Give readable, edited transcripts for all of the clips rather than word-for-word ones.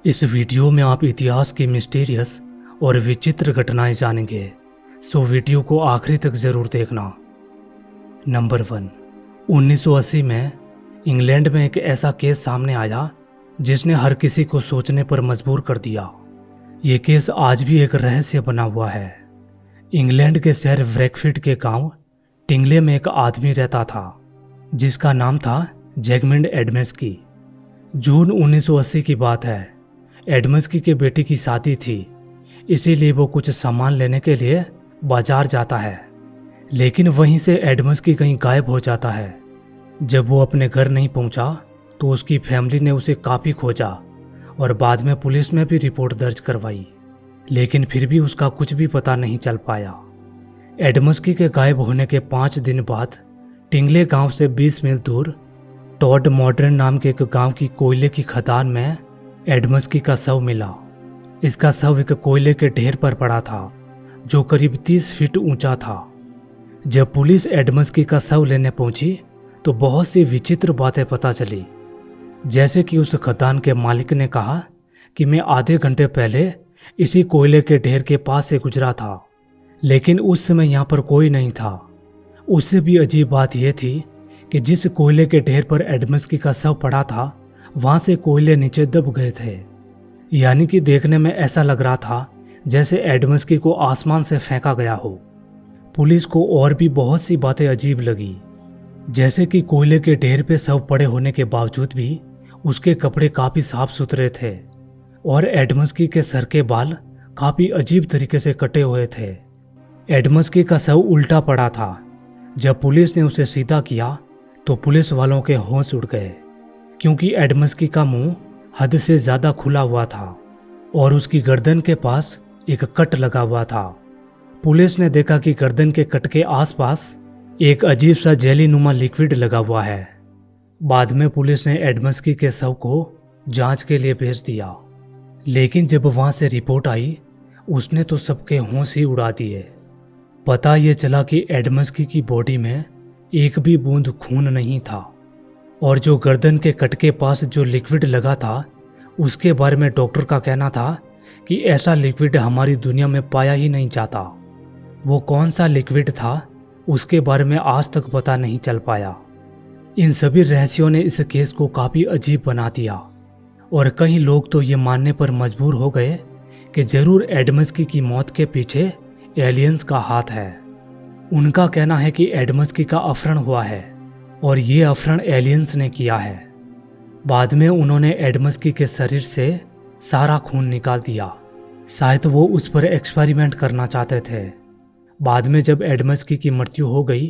इस वीडियो में आप इतिहास की मिस्टीरियस और विचित्र घटनाएं जानेंगे, सो वीडियो को आखिरी तक जरूर देखना। नंबर 1। 1980 में इंग्लैंड में एक ऐसा केस सामने आया जिसने हर किसी को सोचने पर मजबूर कर दिया। ये केस आज भी एक रहस्य बना हुआ है। इंग्लैंड के शहर ब्रैकफील्ड के गांव टिंगले में एक आदमी रहता था जिसका नाम था जैगमंड एडम्सकी। जून 1980 की बात है। एडम्सकी के बेटी की शादी थी, इसीलिए वो कुछ सामान लेने के लिए बाजार जाता है, लेकिन वहीं से एडम्सकी कहीं गायब हो जाता है। जब वो अपने घर नहीं पहुंचा तो उसकी फैमिली ने उसे काफ़ी खोजा और बाद में पुलिस में भी रिपोर्ट दर्ज करवाई, लेकिन फिर भी उसका कुछ भी पता नहीं चल पाया। एडम्सकी के गायब होने के 5 दिन बाद टिंगले गांव से 20 मील दूर टॉड मॉडर्न नाम के एक गांव की कोयले की खदान में एडम्सकी का शव मिला। इसका शव एक कोयले के ढेर पर पड़ा था जो करीब 30 फीट ऊंचा था। जब पुलिस एडम्सकी का शव लेने पहुंची तो बहुत सी विचित्र बातें पता चली, जैसे कि उस खदान के मालिक ने कहा कि मैं आधे घंटे पहले इसी कोयले के ढेर के पास से गुजरा था, लेकिन उस समय यहाँ पर कोई नहीं था। उससे भी अजीब बात यह थी कि जिस कोयले के ढेर पर एडम्सकी का शव पड़ा था वहां से कोयले नीचे दब गए थे, यानी कि देखने में ऐसा लग रहा था जैसे एडम्सकी को आसमान से फेंका गया हो। पुलिस को और भी बहुत सी बातें अजीब लगी, जैसे कि कोयले के ढेर पे शव पड़े होने के बावजूद भी उसके कपड़े काफी साफ सुथरे थे और एडम्सकी के सर के बाल काफी अजीब तरीके से कटे हुए थे। एडम्सकी का शव उल्टा पड़ा था। जब पुलिस ने उसे सीधा किया तो पुलिस वालों के होश उड़ गए, क्योंकि एडम्सकी का मुंह हद से ज्यादा खुला हुआ था और उसकी गर्दन के पास एक कट लगा हुआ था। पुलिस ने देखा कि गर्दन के कट के आसपास एक अजीब सा जेली नुमा लिक्विड लगा हुआ है। बाद में पुलिस ने एडम्सकी के शव को जांच के लिए भेज दिया, लेकिन जब वहां से रिपोर्ट आई उसने तो सबके होश ही उड़ा दिए। पता ये चला कि एडम्सकी की बॉडी में एक भी बूंद खून नहीं था और जो गर्दन के कट के पास जो लिक्विड लगा था उसके बारे में डॉक्टर का कहना था कि ऐसा लिक्विड हमारी दुनिया में पाया ही नहीं जाता। वो कौन सा लिक्विड था उसके बारे में आज तक पता नहीं चल पाया। इन सभी रहस्यों ने इस केस को काफ़ी अजीब बना दिया और कई लोग तो ये मानने पर मजबूर हो गए कि जरूर एडम्सकी की मौत के पीछे एलियंस का हाथ है। उनका कहना है कि एडम्सकी का अपहरण हुआ है और ये अपहरण एलियंस ने किया है। बाद में उन्होंने एडम्सकी के शरीर से सारा खून निकाल दिया, शायद वो उस पर एक्सपेरिमेंट करना चाहते थे। बाद में जब एडम्सकी की मृत्यु हो गई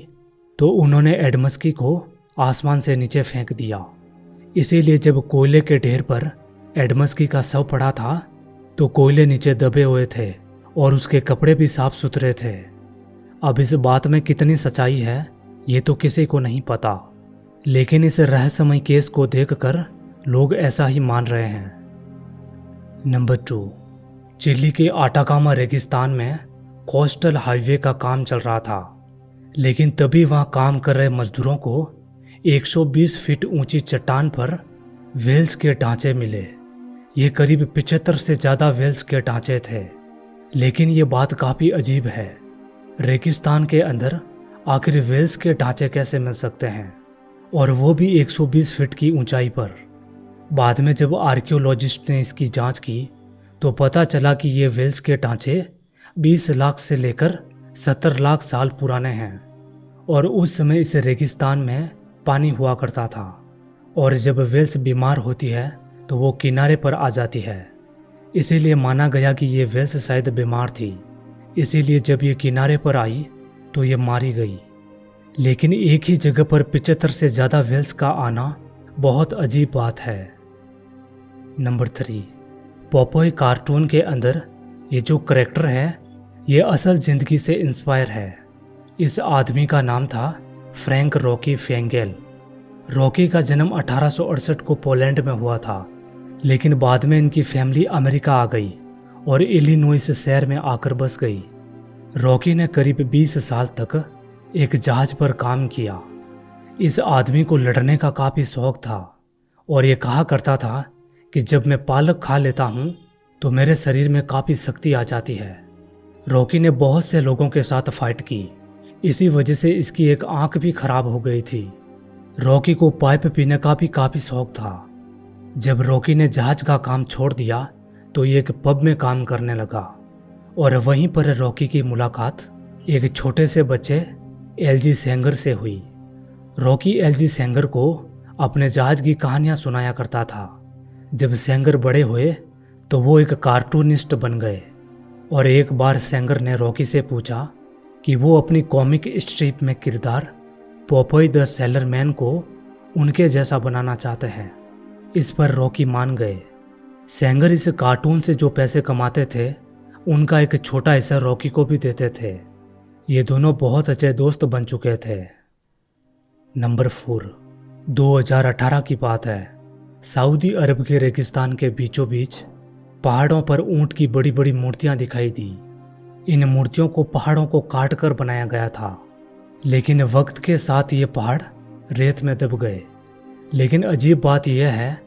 तो उन्होंने एडम्सकी को आसमान से नीचे फेंक दिया। इसीलिए जब कोयले के ढेर पर एडम्सकी का शव पड़ा था तो कोयले नीचे दबे हुए थे और उसके कपड़े भी साफ सुथरे थे। अब इस बात में कितनी सच्चाई है ये तो किसी को नहीं पता, लेकिन इस रहस्यमय केस को देखकर लोग ऐसा ही मान रहे हैं। नंबर 2। चिली के आटाकामा रेगिस्तान में कोस्टल हाईवे का काम चल रहा था, लेकिन तभी वहां काम कर रहे मजदूरों को 120 फीट ऊंची चट्टान पर वेल्स के ढांचे मिले। ये करीब 75 से ज़्यादा वेल्स के ढांचे थे, लेकिन ये बात काफ़ी अजीब है। रेगिस्तान के अंदर आखिर वेल्स के ढांचे कैसे मिल सकते हैं, और वो भी 120 फीट की ऊंचाई पर। बाद में जब आर्कियोलॉजिस्ट ने इसकी जांच की तो पता चला कि ये वेल्स के ढांचे 20 लाख से लेकर 70 लाख साल पुराने हैं और उस समय इस रेगिस्तान में पानी हुआ करता था और जब वेल्स बीमार होती है तो वो किनारे पर आ जाती है। इसीलिए माना गया कि ये वेल्स शायद बीमार थी, इसीलिए जब ये किनारे पर आई तो ये मारी गई। लेकिन एक ही जगह पर 75 से ज़्यादा वेल्स का आना बहुत अजीब बात है। नंबर 3। पॉपॉय कार्टून के अंदर ये जो करैक्टर है ये असल ज़िंदगी से इंस्पायर है। इस आदमी का नाम था फ्रैंक रॉकी फेंगेल। रॉकी का जन्म 1868 को पोलैंड में हुआ था, लेकिन बाद में इनकी फैमिली अमेरिका आ गई और इलिनॉइस शहर में आकर बस गई। रॉकी ने करीब 20 साल तक एक जहाज पर काम किया। इस आदमी को लड़ने का काफ़ी शौक था और ये कहा करता था कि जब मैं पालक खा लेता हूँ तो मेरे शरीर में काफ़ी शक्ति आ जाती है। रॉकी ने बहुत से लोगों के साथ फाइट की, इसी वजह से इसकी एक आंख भी खराब हो गई थी। रॉकी को पाइप पीने का भी काफ़ी शौक था। जब रॉकी ने जहाज का काम छोड़ दिया तो ये एक पब में काम करने लगा और वहीं पर रॉकी की मुलाकात एक छोटे से बच्चे एलजी सेंगर से हुई। रॉकी एलजी सेंगर को अपने जहाज की कहानियां सुनाया करता था। जब सेंगर बड़े हुए तो वो एक कार्टूनिस्ट बन गए और एक बार सेंगर ने रॉकी से पूछा कि वो अपनी कॉमिक स्ट्रिप में किरदार पोपोई द सेलर मैन को उनके जैसा बनाना चाहते हैं। इस पर रॉकी मान गए। सेंगर इस कार्टून से जो पैसे कमाते थे उनका एक छोटा हिस्सा रॉकी को भी देते थे। ये दोनों बहुत अच्छे दोस्त बन चुके थे। नंबर 4, 2018 की बात है। सऊदी अरब के रेगिस्तान के बीचों बीच पहाड़ों पर ऊंट की बड़ी बड़ी मूर्तियां दिखाई दी। इन मूर्तियों को पहाड़ों को काट कर बनाया गया था, लेकिन वक्त के साथ ये पहाड़ रेत में दब गए। लेकिन अजीब बात यह है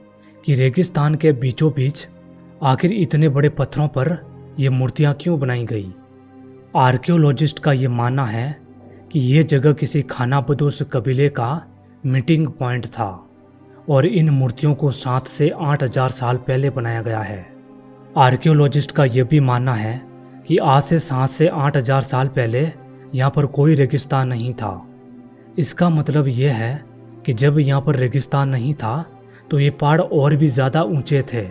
कि रेगिस्तान के बीचों बीच आखिर इतने बड़े पत्थरों पर ये मूर्तियां क्यों बनाई गई। आर्कियोलॉजिस्ट का ये मानना है कि ये जगह किसी खानाबदोश कबीले का मीटिंग पॉइंट था और इन मूर्तियों को 7 से 8,000 साल पहले बनाया गया है। आर्कियोलॉजिस्ट का यह भी मानना है कि आज से 7 से 8,000 साल पहले यहाँ पर कोई रेगिस्तान नहीं था। इसका मतलब यह है कि जब यहाँ पर रेगिस्तान नहीं था तो ये पहाड़ और भी ज़्यादा ऊंचे थे।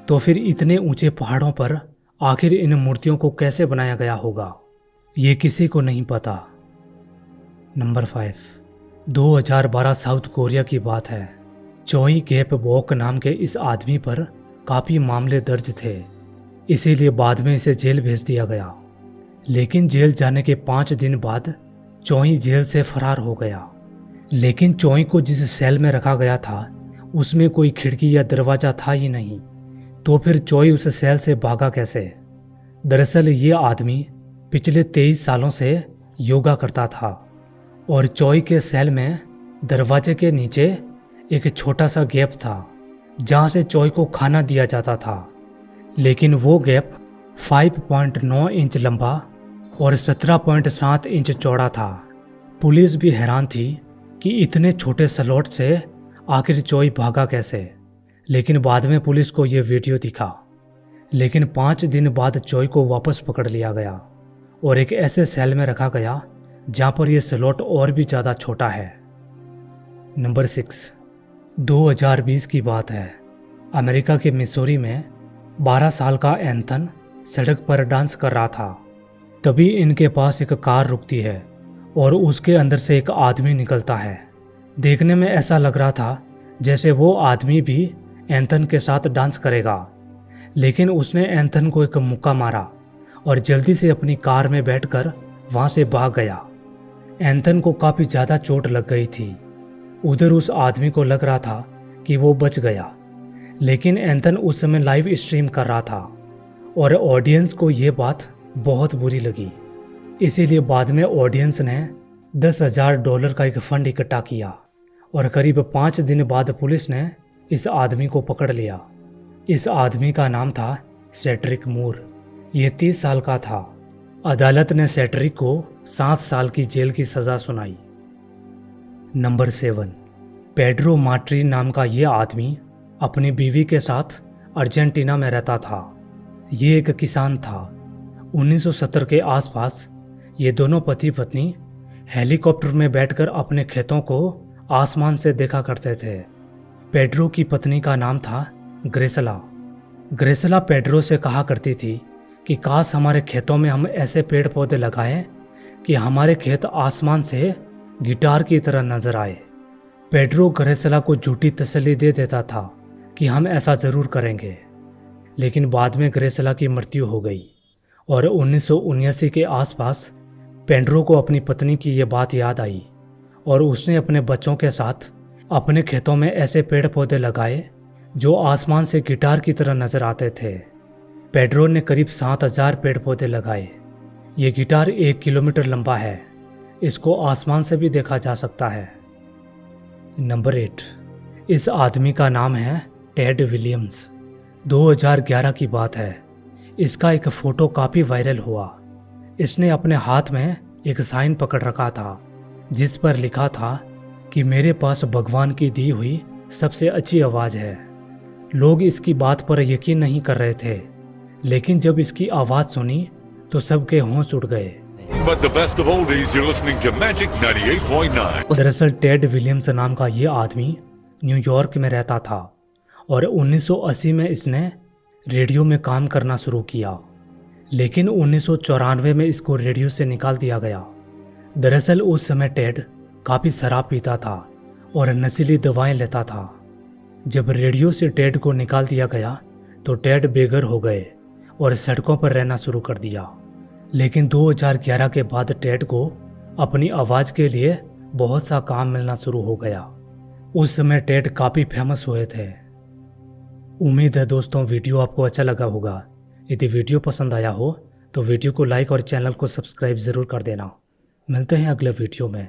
तो फिर इतने ऊंचे पहाड़ों पर आखिर इन मूर्तियों को कैसे बनाया गया होगा, ये किसी को नहीं पता। नंबर 5, 2012 साउथ कोरिया की बात है। चोई गेप वॉक नाम के इस आदमी पर काफ़ी मामले दर्ज थे, इसीलिए बाद में इसे जेल भेज दिया गया। लेकिन जेल जाने के 5 दिन बाद चोई जेल से फरार हो गया। लेकिन चोई को जिस सेल में रखा गया था उसमें कोई खिड़की या दरवाज़ा था ही नहीं, तो फिर चोई उस सेल से भागा कैसे। दरअसल ये आदमी पिछले 23 सालों से योगा करता था और चोई के सेल में दरवाजे के नीचे एक छोटा सा गैप था जहाँ से चोई को खाना दिया जाता था। लेकिन वो गैप 5.9 इंच लंबा और 17.7 इंच चौड़ा था। पुलिस भी हैरान थी कि इतने छोटे स्लॉट से आखिर चोई भागा कैसे। लेकिन बाद में पुलिस को ये वीडियो दिखा। लेकिन 5 दिन बाद चोई को वापस पकड़ लिया गया और एक ऐसे सेल में रखा गया जहाँ पर यह स्लॉट और भी ज़्यादा छोटा है। नंबर 6, 2020 की बात है। अमेरिका के मिसौरी में 12 साल का एंथन सड़क पर डांस कर रहा था। तभी इनके पास एक कार रुकती है और उसके अंदर से एक आदमी निकलता है। देखने में ऐसा लग रहा था जैसे वो आदमी भी एंथन के साथ डांस करेगा, लेकिन उसने एंथन को एक मुक्का मारा और जल्दी से अपनी कार में बैठकर वहाँ से भाग गया। एंथन को काफ़ी ज़्यादा चोट लग गई थी। उधर उस आदमी को लग रहा था कि वो बच गया, लेकिन एंथन उस समय लाइव स्ट्रीम कर रहा था और ऑडियंस को ये बात बहुत बुरी लगी। इसीलिए बाद में ऑडियंस ने $10,000 का एक फंड इकट्ठा किया और करीब 5 दिन बाद पुलिस ने इस आदमी को पकड़ लिया। इस आदमी का नाम था सेड्रिक मूर। ये 30 साल का था। अदालत ने सेड्रिक को 7 साल की जेल की सज़ा सुनाई। नंबर 7, पेड्रो माट्री नाम का ये आदमी अपनी बीवी के साथ अर्जेंटीना में रहता था। ये एक किसान था। 1970 के आसपास ये दोनों पति पत्नी हेलीकॉप्टर में बैठकर अपने खेतों को आसमान से देखा करते थे। पेड्रो की पत्नी का नाम था ग्रेसला। ग्रेसला पेड्रो से कहा करती थी कि काश हमारे खेतों में हम ऐसे पेड़ पौधे लगाएं कि हमारे खेत आसमान से गिटार की तरह नजर आए। पेड्रो ग्रेसला को झूठी तसल्ली दे देता था कि हम ऐसा ज़रूर करेंगे। लेकिन बाद में ग्रेसला की मृत्यु हो गई और 1979 के आसपास पेड्रो को अपनी पत्नी की ये बात याद आई और उसने अपने बच्चों के साथ अपने खेतों में ऐसे पेड़ पौधे लगाए जो आसमान से गिटार की तरह नजर आते थे। पेड्रो ने करीब 7,000 पेड़ पौधे लगाए। ये गिटार 1 किलोमीटर लंबा है। इसको आसमान से भी देखा जा सकता है। नंबर 8, इस आदमी का नाम है टेड विलियम्स। 2011 की बात है। इसका एक फ़ोटो काफ़ी वायरल हुआ। इसने अपने हाथ में एक साइन पकड़ रखा था जिस पर लिखा था कि मेरे पास भगवान की दी हुई सबसे अच्छी आवाज़ है। लोग इसकी बात पर यकीन नहीं कर रहे थे, लेकिन जब इसकी आवाज़ सुनी तो सबके होश उड़ गए। But the best of oldies, you're listening to Magic 98.9. दरअसल टेड विलियम्स नाम का ये आदमी न्यूयॉर्क में रहता था और 1980 में इसने रेडियो में काम करना शुरू किया, लेकिन 1994 में इसको रेडियो से निकाल दिया गया। दरअसल उस समय टेड काफ़ी शराब पीता था और नशीली दवाएं लेता था। जब रेडियो से टेड को निकाल दिया गया तो टेड बेघर हो गए और सड़कों पर रहना शुरू कर दिया। लेकिन 2011 के बाद टेड को अपनी आवाज़ के लिए बहुत सा काम मिलना शुरू हो गया। उस समय टेड काफ़ी फेमस हुए थे। उम्मीद है दोस्तों वीडियो आपको अच्छा लगा होगा। यदि वीडियो पसंद आया हो तो वीडियो को लाइक और चैनल को सब्सक्राइब ज़रूर कर देना। मिलते हैं अगले वीडियो में।